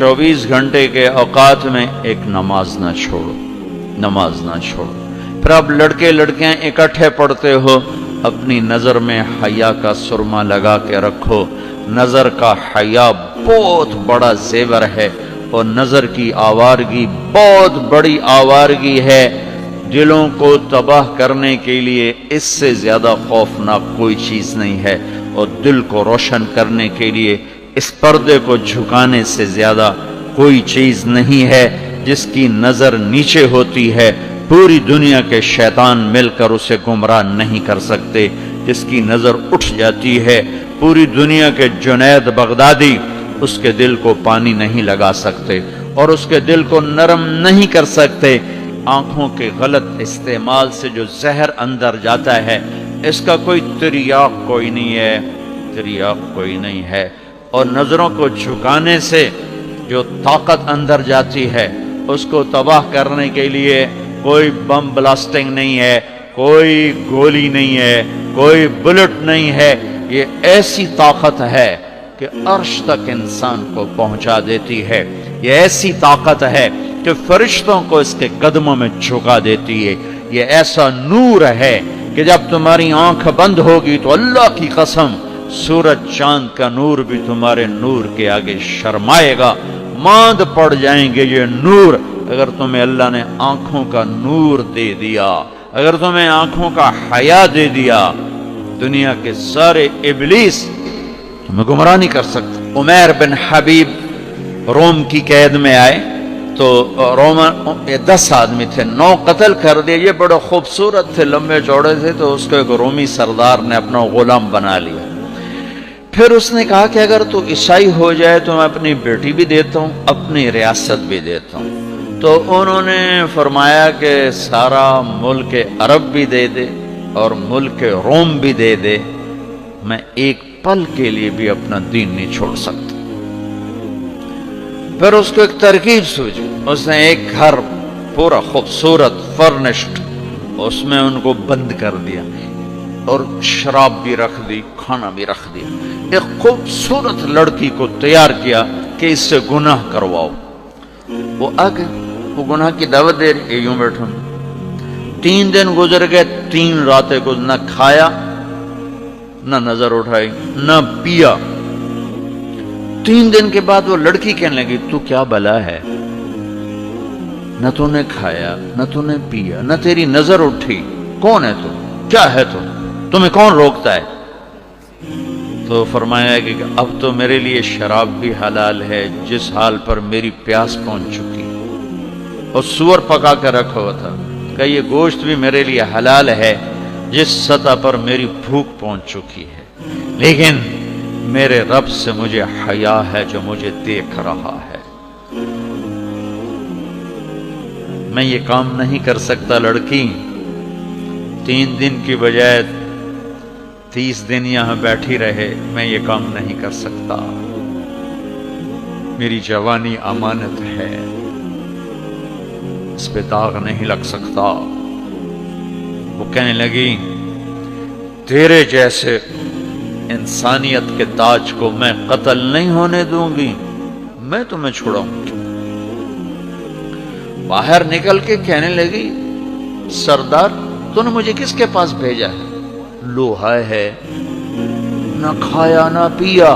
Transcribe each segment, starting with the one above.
24 घंटे के औकात में एक नमाज ना छोड़ो, नमाज ना छोड़ो। फिर आप लड़के लड़कियां इकट्ठे पढ़ते हो, अपनी नजर में हया का सुरमा लगा के रखो। नजर का हया बहुत बड़ा जेवर है और नजर की आवारगी बहुत बड़ी आवारगी है। दिलों को तबाह करने के लिए इससे ज्यादा खौफनाक कोई चीज नहीं है, और दिल को रोशन करने के लिए इस पर्दे को झुकाने से ज्यादा कोई चीज नहीं है। जिसकी नजर नीचे होती है, पूरी दुनिया के शैतान मिलकर उसे गुमराह नहीं कर सकते। जिसकी नजर उठ जाती है, पूरी दुनिया के जुनैद बगदादी उसके दिल को पानी नहीं लगा सकते और उसके दिल को नरम नहीं कर सकते। आंखों के गलत इस्तेमाल से जो जहर अंदर जाता है, इसका कोई तिर्याक कोई नहीं है, तिर्याक कोई नहीं है। और नजरों को झुकाने से जो ताकत अंदर जाती है, उसको तबाह करने के लिए कोई बम ब्लास्टिंग नहीं है, कोई गोली नहीं है, कोई बुलेट नहीं है। ये ऐसी ताकत है कि अर्श तक इंसान को पहुंचा देती है। ये ऐसी ताकत है कि फरिश्तों को इसके कदमों में झुका देती है। ये ऐसा नूर है कि जब तुम्हारी आंख बंद होगी तो अल्लाह की कसम सूरज चांद का नूर भी तुम्हारे नूर के आगे शर्माएगा, मांद पड़ जाएंगे ये नूर। अगर तुम्हें अल्लाह ने आंखों का नूर दे दिया, अगर तुम्हें आंखों का हया दे दिया, दुनिया के सारे इब्लीस तुम्हें गुमराह नहीं कर सकते। उमैर बिन हबीब रोम की कैद में आए तो रोमन 10 आदमी थे, 9 कत्ल कर दिए। ये बड़े खूबसूरत थे, लंबे चौड़े थे, तो उसको एक रोमी सरदार ने अपना गुलाम बना लिया। फिर उसने कहा कि अगर तू ईसाई हो जाए तो मैं अपनी बेटी भी देता हूँ, अपनी रियासत भी देता हूँ। तो उन्होंने फरमाया कि सारा मुल्क अरब भी दे दे और मुल्क रोम भी दे दे, मैं एक पल के लिए भी अपना दीन नहीं छोड़ सकता। फिर उसको एक तरकीब सूझी, उसने एक घर पूरा खूबसूरत फर्निश्ड, उसमें उनको बंद कर दिया और शराब भी रख दी, खाना भी रख दिया। एक खूबसूरत लड़की को तैयार किया कि इससे गुनाह करवाओ। वो आगे वो गुनाह की दावत दे रही, यूं बैठो। 3 दिन गुजर गए, 3 रातें को न खाया, न नजर उठाई, न पिया। 3 दिन के बाद वो लड़की कहने लगी, तू क्या बला है, न तूने खाया, न तूने पिया, न तेरी नजर उठी, कौन है तू, क्या है तू, तुम्हें कौन रोकता है? तो फरमाया कि अब तो मेरे लिए शराब भी हलाल है, जिस हाल पर मेरी प्यास पहुंच चुकी, और सूअर पका कर रखा हुआ था, कि ये गोश्त भी मेरे लिए हलाल है, जिस सतह पर मेरी भूख पहुंच चुकी है। लेकिन मेरे रब से मुझे हया है जो मुझे देख रहा है। मैं ये काम नहीं कर सकता लड़की। 3 दिन की बजाय 30 दिन यहां बैठी रहे, मैं ये काम नहीं कर सकता। मेरी जवानी अमानत है, इस पे दाग नहीं लग सकता। वो कहने लगी, तेरे जैसे इंसानियत के ताज को मैं कत्ल नहीं होने दूंगी, मैं तुम्हें छुड़ाऊंगी। बाहर निकल के कहने लगी, सरदार तूने मुझे किसके पास भेजा है? लोहा है, ना खाया ना पिया,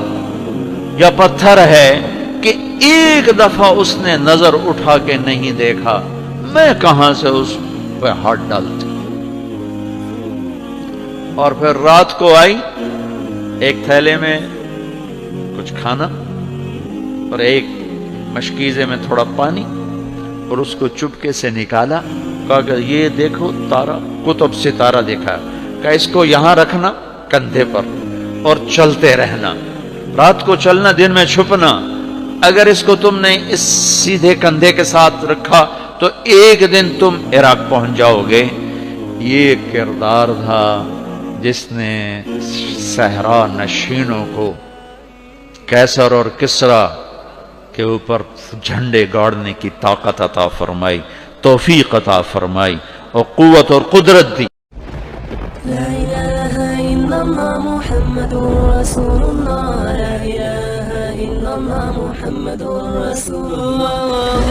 या पत्थर है कि एक दफा उसने नजर उठा के नहीं देखा, मैं कहां से उस पर हाथ डालती। और फिर रात को आई, एक थैले में कुछ खाना और एक मशकीजे में थोड़ा पानी, और उसको चुपके से निकाला। कहा कि ये देखो तारा, कुतुब सितारा देखा, कहा इसको यहां रखना कंधे पर और चलते रहना, रात को चलना, दिन में छुपना। अगर इसको तुमने इस सीधे कंधे के साथ रखा तो एक दिन तुम इराक पहुंच जाओगे। ये किरदार था जिसने सहरा नशीनों को कैसर और किसरा के ऊपर झंडे गाड़ने की ताकत अता फरमाई, तौफीक अता फरमाई और कुव्वत और कुदरत दी। ला इलाहा इल्लल्लाह मुहम्मदुर रसूलुल्लाह, ला इलाहा إلا الله محمد رسول الله